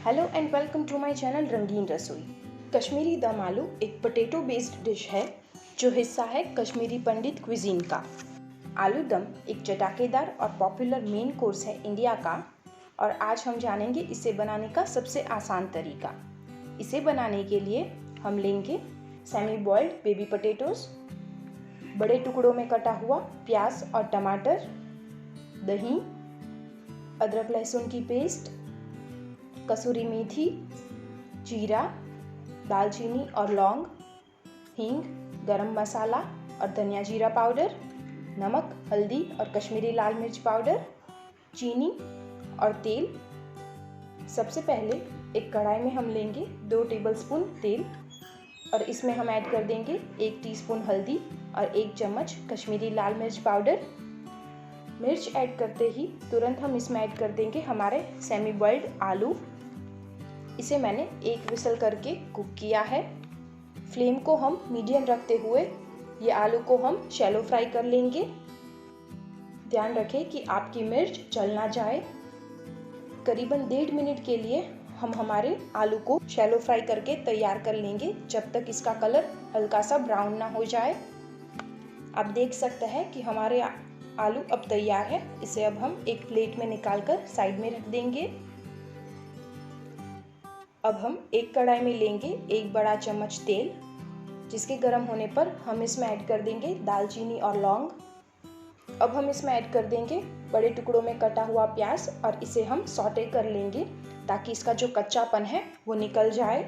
Hello and welcome to my channel Rangeen Rasoi. Kashmiri दम आलू एक पोटैटो बेस्ड डिश है जो हिस्सा है कश्मीरी पंडित क्विजीन का। आलू दम एक चटाकेदार और पॉपुलर मेन कोर्स है इंडिया का और आज हम जानेंगे इसे बनाने का सबसे आसान तरीका। इसे बनाने के लिए हम लेंगे सेमी बॉइल्ड बेबी पोटैटोज, बड़े टुकड़ों में कटा हुआ प्याज और टमाटर, दही, अदरक लहसुन की पेस्ट, कसूरी मेथी, जीरा, दालचीनी और लौंग, हींग, गरम मसाला और धनिया जीरा पाउडर, नमक, हल्दी और कश्मीरी लाल मिर्च पाउडर, चीनी और तेल। सबसे पहले एक कढ़ाई में हम लेंगे 2 टेबलस्पून तेल और इसमें हम ऐड कर देंगे 1 टीस्पून हल्दी और 1 चम्मच कश्मीरी लाल मिर्च पाउडर। मिर्च ऐड करते ही तुरंत हम इसमें ऐड कर देंगे हमारे सेमी बॉइल्ड आलू। इसे मैंने 1 विसल करके कुक किया है। फ्लेम को हम मीडियम रखते हुए ये आलू को हम शैलो फ्राई कर लेंगे। ध्यान रखें कि आपकी मिर्च जल ना जाए। करीबन 1.5 मिनट के लिए हम हमारे आलू को शैलो फ्राई करके तैयार कर लेंगे जब तक इसका कलर हल्का सा ब्राउन ना हो जाए। आप देख सकते हैं कि हमारे आलू अब तैयार है। इसे अब हम एक प्लेट में निकाल कर साइड में रख देंगे। अब हम एक कढ़ाई में लेंगे 1 बड़ा चम्मच तेल, जिसके गर्म होने पर हम इसमें ऐड कर देंगे दालचीनी और लौंग। अब हम इसमें ऐड कर देंगे बड़े टुकड़ों में कटा हुआ प्याज और इसे हम सौटे कर लेंगे ताकि इसका जो कच्चापन है वो निकल जाए।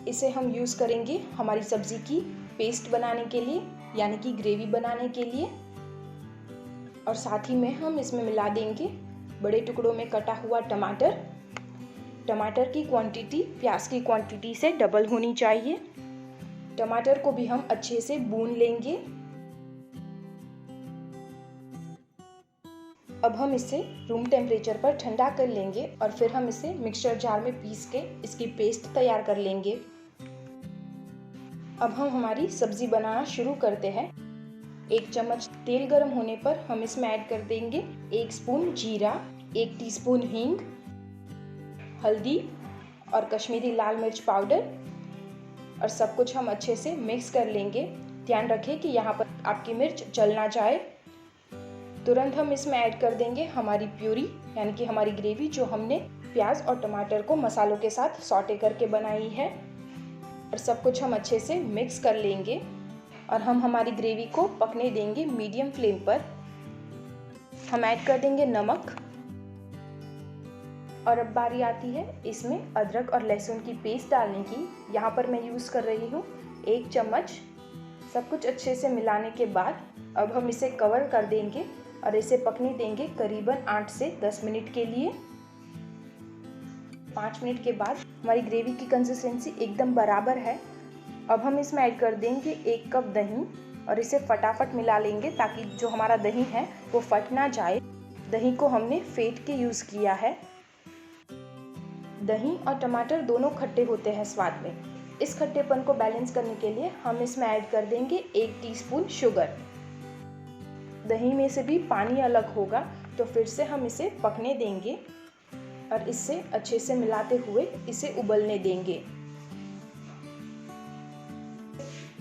इसे हम यूज़ करेंगे हमारी सब्ज़ी की पेस्ट बनाने के लिए, यानी कि ग्रेवी बनाने के लिए। और साथ ही में हम इसमें मिला देंगे बड़े टुकड़ों में कटा हुआ टमाटर। टमाटर की क्वांटिटी प्याज की क्वांटिटी से डबल होनी चाहिए। टमाटर को भी हम अच्छे से भून लेंगे। अब हम इसे रूम टेम्परेचर पर ठंडा कर लेंगे और फिर हम इसे मिक्सचर जार में पीस के इसकी पेस्ट तैयार कर लेंगे। अब हम हमारी सब्जी बनाना शुरू करते हैं। 1 चम्मच तेल गर्म होने पर हम इसमें ऐड कर देंगे 1 स्पून जीरा, 1 टीस्पून हींग, हल्दी और कश्मीरी लाल मिर्च पाउडर और सब कुछ हम अच्छे से मिक्स कर लेंगे। ध्यान रखें कि यहाँ पर आपकी मिर्च जल ना जाए। तुरंत हम इसमें ऐड कर देंगे हमारी प्यूरी, यानी कि हमारी ग्रेवी जो हमने प्याज और टमाटर को मसालों के साथ सौटे करके बनाई है। और सब कुछ हम अच्छे से मिक्स कर लेंगे और हम हमारी ग्रेवी को पकने देंगे मीडियम फ्लेम पर। हम ऐड कर देंगे नमक और अब बारी आती है इसमें अदरक और लहसुन की पेस्ट डालने की। यहाँ पर मैं यूज़ कर रही हूँ 1 चम्मच। सब कुछ अच्छे से मिलाने के बाद अब हम इसे कवर कर देंगे और इसे पकने देंगे करीबन 8 से 10 मिनट के लिए। 5 मिनट के बाद हमारी ग्रेवी की कंसिस्टेंसी एकदम बराबर है। अब हम इसमें ऐड कर देंगे 1 कप दही और इसे फटाफट मिला लेंगे ताकि जो हमारा दही है वो फट ना जाए। दही को हमने फेंट के यूज़ किया है। दही और टमाटर दोनों खट्टे होते हैं स्वाद में। इस खट्टेपन को बैलेंस करने के लिए हम इसमें ऐड कर देंगे 1 टीस्पून शुगर। दही में से भी पानी अलग होगा तो फिर से हम इसे पकने देंगे और इससे अच्छे से मिलाते हुए इसे उबलने देंगे।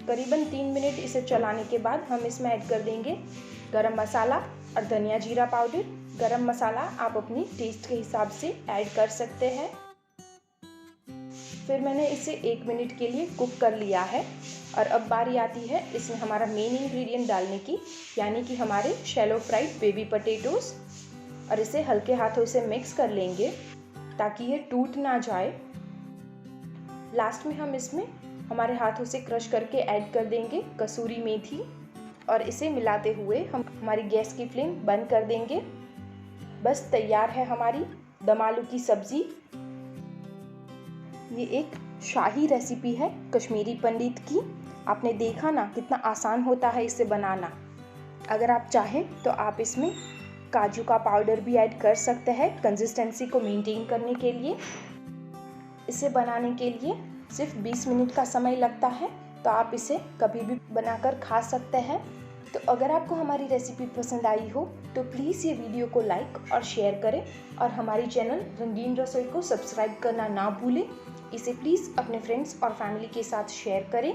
करीबन 3 मिनट इसे चलाने के बाद हम इसमें ऐड कर देंगे गरम मसाला और धनिया जीरा पाउडर। गरम मसाला आप अपनी टेस्ट के हिसाब से ऐड कर सकते हैं। फिर मैंने इसे 1 मिनट के लिए कुक कर लिया है और अब बारी आती है इसमें हमारा मेन इंग्रेडिएंट डालने की, यानी कि हमारे शैलो फ्राइड बेबी पोटैटोज। और इसे हल्के हाथों से मिक्स कर लेंगे ताकि ये टूट ना जाए। लास्ट में हम इसमें हमारे हाथों से क्रश करके ऐड कर देंगे कसूरी मेथी और इसे मिलाते हुए हम हमारी गैस की फ्लेम बंद कर देंगे। बस तैयार है हमारी दम आलू की सब्ज़ी। ये एक शाही रेसिपी है कश्मीरी पंडित की। आपने देखा ना कितना आसान होता है इसे बनाना। अगर आप चाहें तो आप इसमें काजू का पाउडर भी ऐड कर सकते हैं कंसिस्टेंसी को मेंटेन करने के लिए। इसे बनाने के लिए सिर्फ 20 मिनट का समय लगता है, तो आप इसे कभी भी बनाकर खा सकते हैं। तो अगर आपको हमारी रेसिपी पसंद आई हो तो प्लीज़ ये वीडियो को लाइक और शेयर करें और हमारी चैनल रंगीन रसोई को सब्सक्राइब करना ना भूलें। इसे प्लीज़ अपने फ्रेंड्स और फैमिली के साथ शेयर करें।